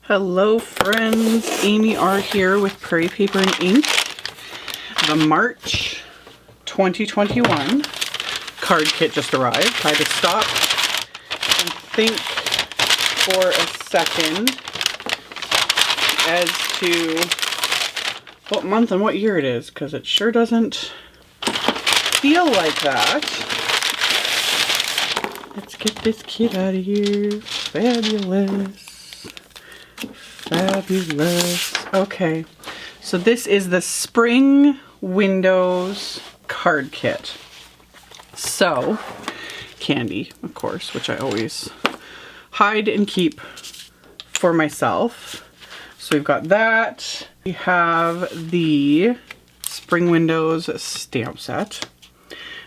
Hello friends, AmyR here with Prairie Paper and Ink. The March 2021 card kit just arrived. I had to stop and think for a second as to what month and what year it is, because it sure doesn't feel like that. Let's get this kit out of here. Fabulous. Fabulous. Okay, so this is the Spring Windows card kit. So, candy, of course, which I always hide and keep for myself. So we've got that. We have the Spring Windows stamp set.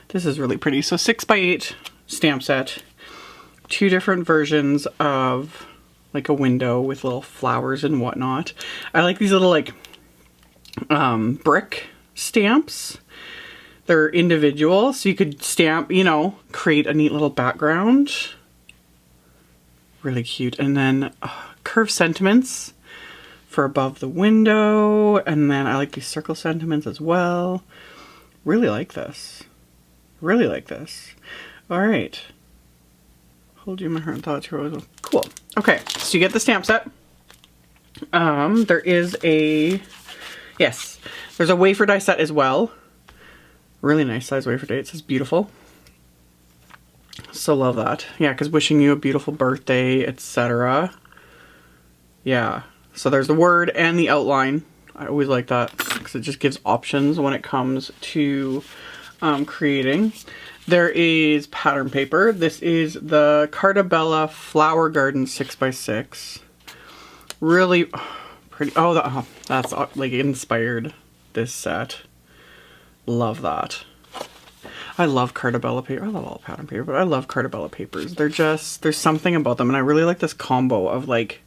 This is really pretty. So 6x8 stamp set. Two different versions of like a window with little flowers and whatnot. I like these little like brick stamps. They're individual, so you could stamp, you know, create a neat little background. Really cute. And then curved sentiments for above the window. And then I like these circle sentiments as well. Really like this. Really like this. All right. Hold you in my heart and thoughts. Cool. Okay, so you get the stamp set. There is a, yes, there's a wafer die set as well. Really nice size wafer die. It says beautiful. So love that. Yeah, because wishing you a beautiful birthday, etc. Yeah, so there's the word and the outline. I always like that because it just gives options when it comes to creating. There is pattern paper. This is the Carta Flower Garden 6x6. Really pretty. Oh, that's like inspired this set. Love that. I love Carta paper. I love all pattern paper, but I love Carta papers. They're just, there's something about them, and I really like this combo of like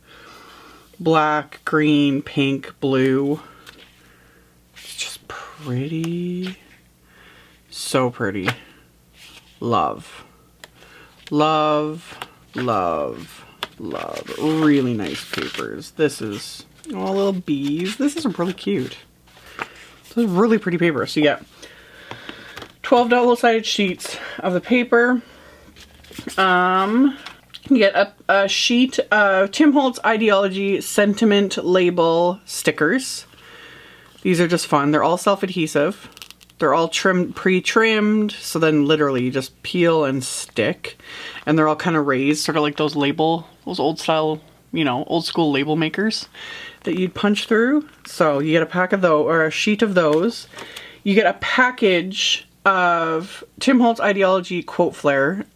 black, green, pink, blue. It's just pretty. So pretty. Love. Love, love, love. Really nice papers. This is, oh, little bees. This is really cute. This is really pretty paper. So you get 12 double-sided sheets of the paper. You get a sheet of Tim Holtz Ideology Sentiment Label stickers. These are just fun. They're all self-adhesive. They're all pre-trimmed, so then literally you just peel and stick. And they're all kind of raised, sort of like those old style, you know, old school label makers that you'd punch through. So you get a pack of those, or a sheet of those. You get a package of Tim Holtz Ideology Quote Flare.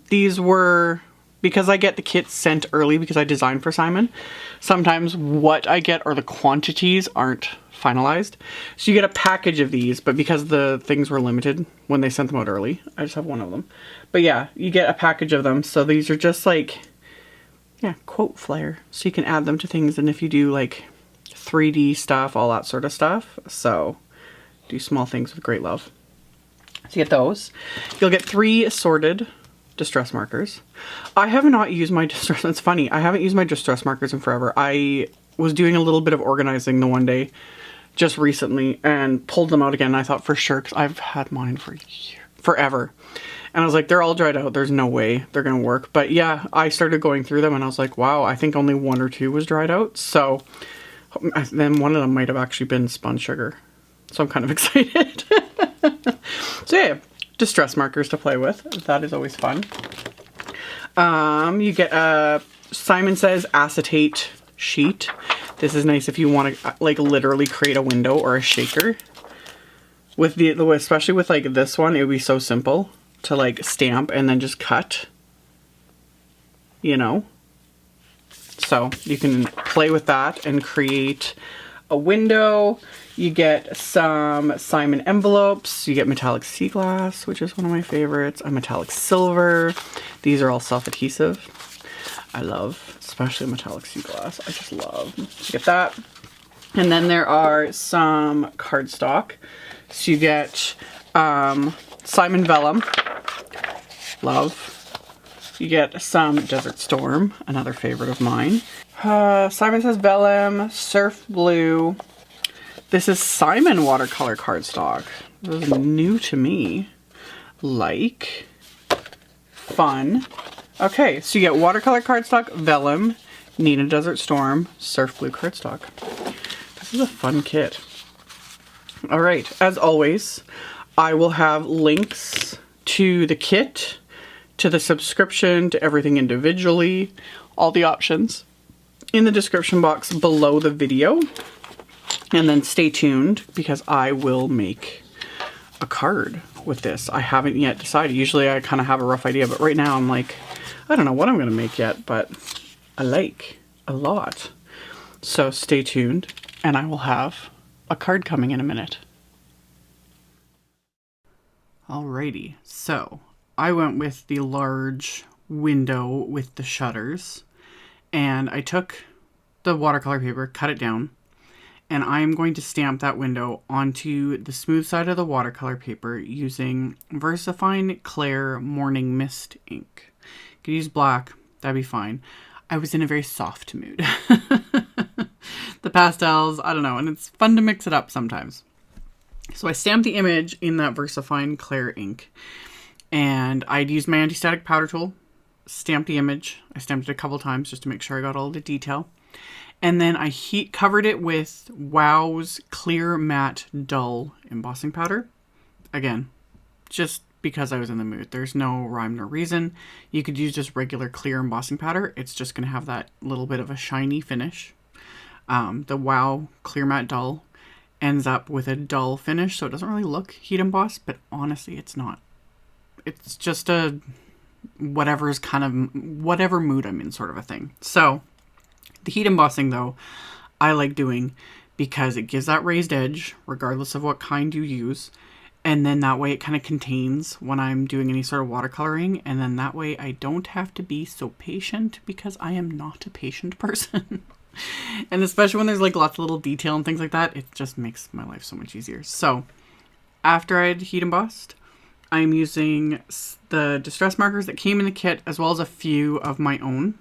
These were, because I get the kits sent early because I designed for Simon, sometimes what I get or the quantities aren't finalized. So you get a package of these, but because the things were limited when they sent them out early, I just have one of them. But yeah, you get a package of them. So these are just like, yeah, quote flare. So you can add them to things, and if you do like 3D stuff, all that sort of stuff. So do small things with great love. So you get those. You'll get 3 assorted distress markers. I have not used my distress, it's funny, I haven't used my distress markers in forever. I was doing a little bit of organizing the one day just recently and pulled them out again. I thought for sure, because I've had mine for forever. And I was like, they're all dried out. There's no way they're going to work. But yeah, I started going through them and I was like, wow, I think only 1 or 2 was dried out. So then one of them might have actually been spun sugar. So I'm kind of excited. So yeah, distress markers to play with. That is always fun. You get a Simon Says acetate sheet. This is nice if you want to like literally create a window or a shaker. With the especially with like this one, it would be so simple to like stamp and then just cut. You know? So you can play with that and create a window. You get some Simon envelopes. You get metallic sea glass, which is one of my favorites. A metallic silver. These are all self-adhesive. I love, especially metallic sea glass. I just love. So you get that. And then there are some cardstock. So you get Simon VELLUM. Love. You get some Desert Storm, another favorite of mine. Simon Says Vellum, Surf Blue. This is Simon Watercolor Cardstock. This is new to me. Like, fun. Okay, so you get Watercolor Cardstock, Vellum, Neenah Desert Storm, Surf Blue Cardstock. This is a fun kit. All right, as always, I will have links to the kit, to the subscription, to everything individually, all the options in the description box below the video. And then stay tuned because I will make a card with this. I haven't yet decided. Usually I kind of have a rough idea, but right now I'm like, I don't know what I'm going to make yet, but I like a lot. So stay tuned and I will have a card coming in a minute. Alrighty, so I went with the large window with the shutters, and I took the watercolor paper, cut it down, and I'm going to stamp that window onto the smooth side of the watercolor paper using VersaFine Clair Morning Mist ink. You could use black, that'd be fine. I was in a very soft mood. The pastels, I don't know, and it's fun to mix it up sometimes. So I stamped the image in that VersaFine Clair ink, and I'd used my anti-static powder tool, stamped the image. I stamped it a couple times just to make sure I got all the detail. And then I covered it with Wow's Clear Matte Dull embossing powder. Again, just because I was in the mood. There's no rhyme nor reason. You could use just regular clear embossing powder. It's just going to have that little bit of a shiny finish. The Wow Clear Matte Dull ends up with a dull finish, so it doesn't really look heat embossed, but honestly, it's not. It's just a whatever mood I'm in sort of a thing. So the heat embossing, though, I like doing because it gives that raised edge, regardless of what kind you use. And then that way it kind of contains when I'm doing any sort of watercoloring. And then that way I don't have to be so patient because I am not a patient person. And especially when there's like lots of little detail and things like that, it just makes my life so much easier. So after I'd heat embossed, I'm using the distress markers that came in the kit as well as a few of my own.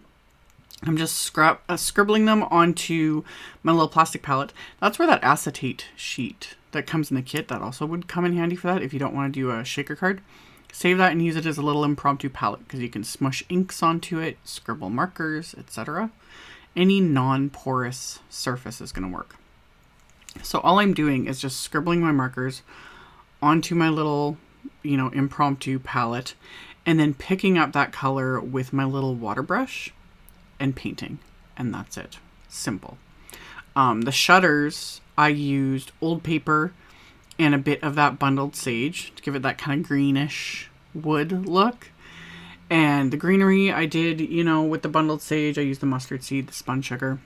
I'm just scribbling them onto my little plastic palette. That's where that acetate sheet that comes in the kit, that also would come in handy for that if you don't want to do a shaker card. Save that and use it as a little impromptu palette because you can smush inks onto it, scribble markers, etc. Any non-porous surface is going to work. So all I'm doing is just scribbling my markers onto my little, impromptu palette and then picking up that color with my little water brush and painting. And that's it. Simple. The shutters, I used old paper and a bit of that bundled sage to give it that kind of greenish wood look. And the greenery I did, with the bundled sage, I used the mustard seed, the spun sugar.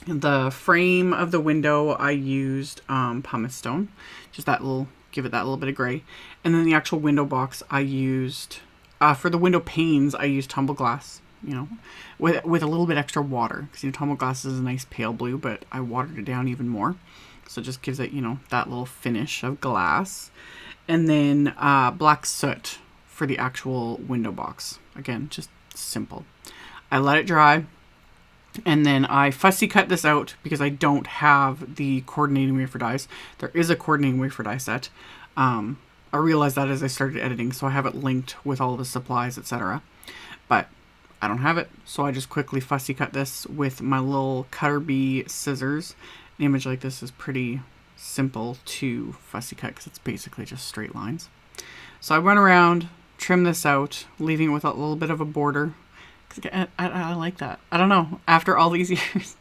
The frame of the window, I used pumice stone, just give it that little bit of gray. And then the actual window box, I used, for the window panes, I used tumble glass, with a little bit extra water. Because, tumble glass is a nice pale blue, but I watered it down even more. So it just gives it, that little finish of glass. And then black soot for the actual window box. Again, just simple. I let it dry and then I fussy cut this out because I don't have the coordinating wafer dies. There is a coordinating wafer die set. I realized that as I started editing, so I have it linked with all the supplies, etc. But I don't have it, so I just quickly fussy cut this with my little Cutter Bee scissors. An image like this is pretty simple to fussy cut because it's basically just straight lines. So I went around, trim this out, leaving it with a little bit of a border. I like that. I don't know. After all these years,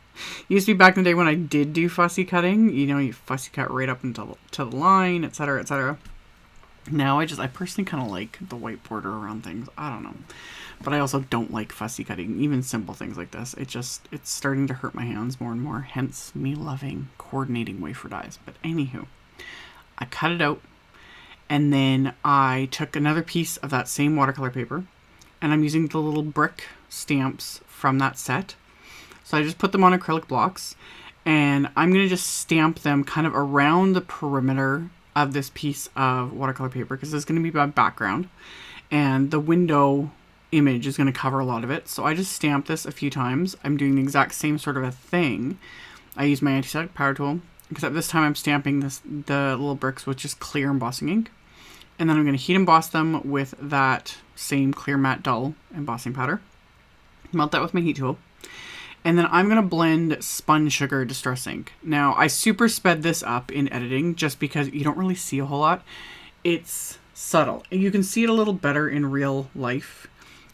used to be back in the day when I did do fussy cutting. You fussy cut right up to the line, etc., etc. Now I personally kind of like the white border around things. I don't know, but I also don't like fussy cutting, even simple things like this. It's starting to hurt my hands more and more. Hence me loving coordinating wafer dies. But anywho, I cut it out. And then I took another piece of that same watercolor paper and I'm using the little brick stamps from that set. So I just put them on acrylic blocks and I'm going to just stamp them kind of around the perimeter of this piece of watercolor paper because it's going to be my background. And the window image is going to cover a lot of it. So I just stamped this a few times. I'm doing the exact same sort of a thing. I use my anti-static power tool, except this time I'm stamping the little bricks with just clear embossing ink. And then I'm going to heat emboss them with that same clear matte dull embossing powder. Melt that with my heat tool. And then I'm going to blend Spun Sugar Distress Ink. Now, I super sped this up in editing just because you don't really see a whole lot. It's subtle. You can see it a little better in real life.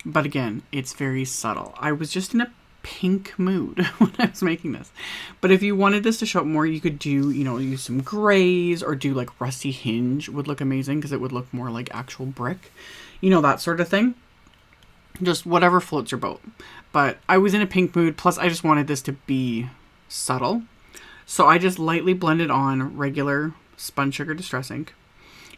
But again, it's very subtle. I was just in a pink mood when I was making this. But if you wanted this to show up more, you could do, you know, use some grays or do like rusty hinge would look amazing because it would look more like actual brick. You know, that sort of thing. Just whatever floats your boat. But I was in a pink mood, plus I just wanted this to be subtle. So I just lightly blended on regular Spun Sugar Distress Ink.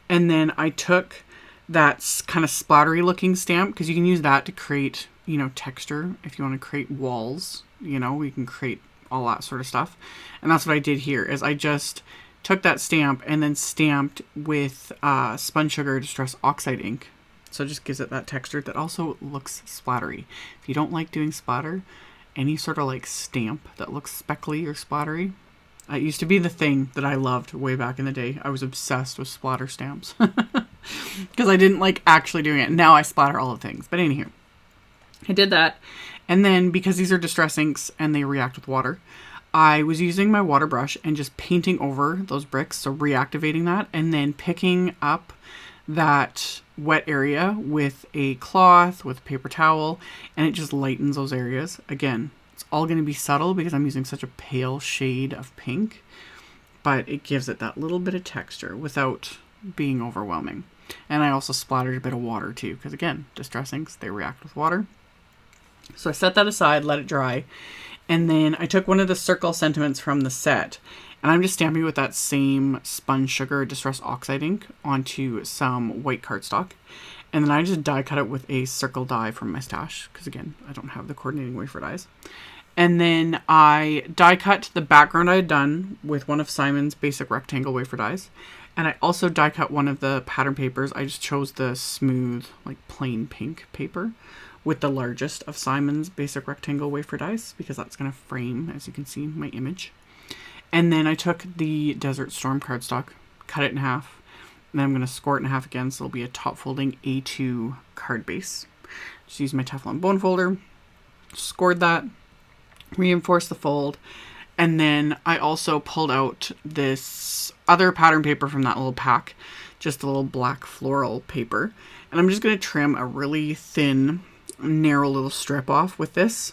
And then I took that kind of splattery looking stamp, because you can use that to create, you know, texture. If you want to create walls, you know, we can create all that sort of stuff. And that's what I did here, is I just took that stamp and then stamped with Spun Sugar Distress Oxide ink. So it just gives it that texture that also looks splattery. If you don't like doing splatter, any sort of like stamp that looks speckly or splattery, it used to be the thing that I loved way back in the day. I was obsessed with splatter stamps because I didn't like actually doing it. Now I splatter all the things. But anywho, I did that. And then because these are distress inks and they react with water, I was using my water brush and just painting over those bricks. So reactivating that and then picking up that wet area with a cloth, with a paper towel, and it just lightens those areas. Again, it's all going to be subtle because I'm using such a pale shade of pink, but it gives it that little bit of texture without being overwhelming. And I also splattered a bit of water too, because again, distress inks, they react with water. So I set that aside, let it dry, and then I took one of the circle sentiments from the set, and I'm just stamping with that same Spun Sugar Distress Oxide ink onto some white cardstock. And then I just die cut it with a circle die from my stash, because again, I don't have the coordinating wafer dies. And then I die cut the background I had done with one of Simon's basic rectangle wafer dies. And I also die cut one of the pattern papers. I just chose the smooth, like plain pink paper with the largest of Simon's basic rectangle wafer dies, because that's going to frame, as you can see, my image. And then I took the Desert Storm cardstock, cut it in half, and then I'm going to score it in half again, so it'll be a top folding A2 card base. Just use my Teflon bone folder, scored that, reinforced the fold, and then I also pulled out this other pattern paper from that little pack, just a little black floral paper, and I'm just going to trim a really thin, narrow little strip off with this.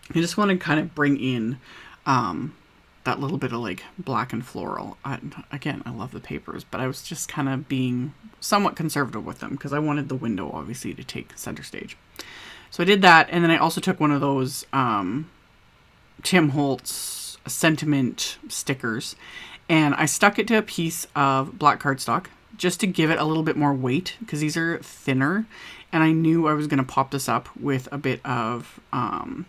I just want to kind of bring in that little bit of like black and floral. Again, I love the papers, but I was just kind of being somewhat conservative with them because I wanted the window obviously to take center stage. So I did that, and then I also took one of those Tim Holtz sentiment stickers, and I stuck it to a piece of black cardstock just to give it a little bit more weight, because these are thinner, and I knew I was going to pop this up with a bit of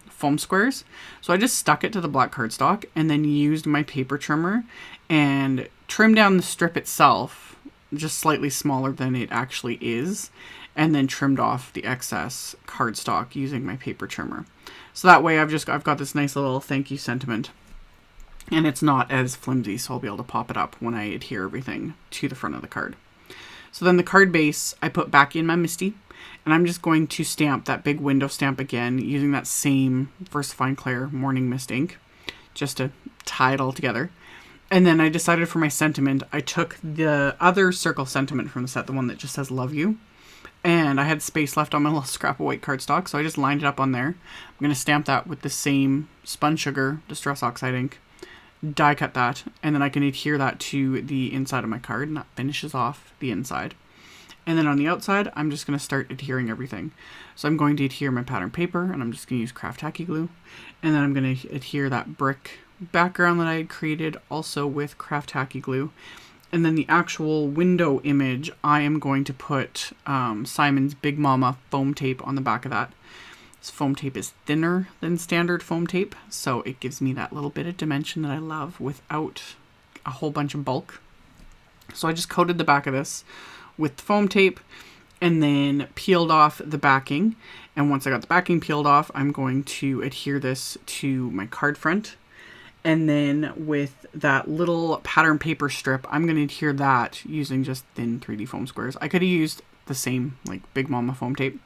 foam squares. So I just stuck it to the black cardstock and then used my paper trimmer and trimmed down the strip itself, just slightly smaller than it actually is, and then trimmed off the excess cardstock using my paper trimmer. So that way I've got this nice little thank you sentiment, and it's not as flimsy, so I'll be able to pop it up when I adhere everything to the front of the card. So then the card base I put back in my Misty, and I'm just going to stamp that big window stamp again using that same VersaFine Clair Morning Mist ink just to tie it all together. And then I decided for my sentiment, I took the other circle sentiment from the set, the one that just says love you, and I had space left on my little scrap of white cardstock, so I just lined it up on there. I'm going to stamp that with the same Spun Sugar Distress Oxide ink, die cut that, and then I can adhere that to the inside of my card, and that finishes off the inside. And then on the outside, I'm just going to start adhering everything. So I'm going to adhere my pattern paper, and I'm just going to use craft tacky glue. And then I'm going to adhere that brick background that I had created also with craft tacky glue. And then the actual window image, I am going to put Simon's Big Mama foam tape on the back of that. This foam tape is thinner than standard foam tape, so it gives me that little bit of dimension that I love without a whole bunch of bulk. So I just coated the back of this with foam tape, and then peeled off the backing. And once I got the backing peeled off, I'm going to adhere this to my card front. And then with that little pattern paper strip, I'm going to adhere that using just thin 3D foam squares. I could have used the same like Big Mama foam tape,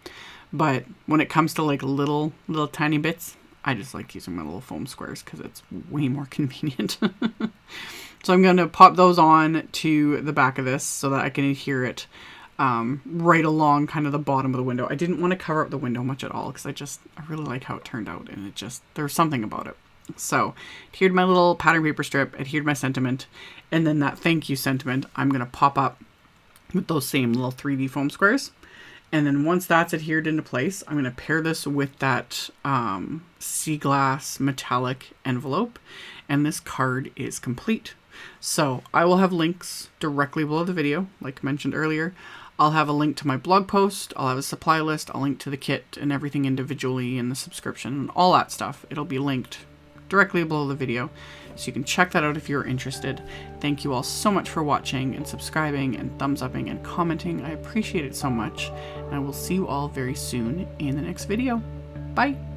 but when it comes to like little tiny bits, I just like using my little foam squares because it's way more convenient. So I'm going to pop those on to the back of this so that I can adhere it right along kind of the bottom of the window. I didn't want to cover up the window much at all because I really like how it turned out, and it just, there's something about it. So adhered my little pattern paper strip, adhered my sentiment, and then that thank you sentiment I'm going to pop up with those same little 3D foam squares. And then once that's adhered into place, I'm going to pair this with that sea glass metallic envelope, and this card is complete. So I will have links directly below the video, like mentioned earlier. I'll have a link to my blog post, I'll have a supply list, I'll link to the kit and everything individually in the subscription and all that stuff. It'll be linked directly below the video, so you can check that out if you're interested. Thank you all so much for watching and subscribing and thumbs upping and commenting. I appreciate it so much, and I will see you all very soon in the next video. Bye!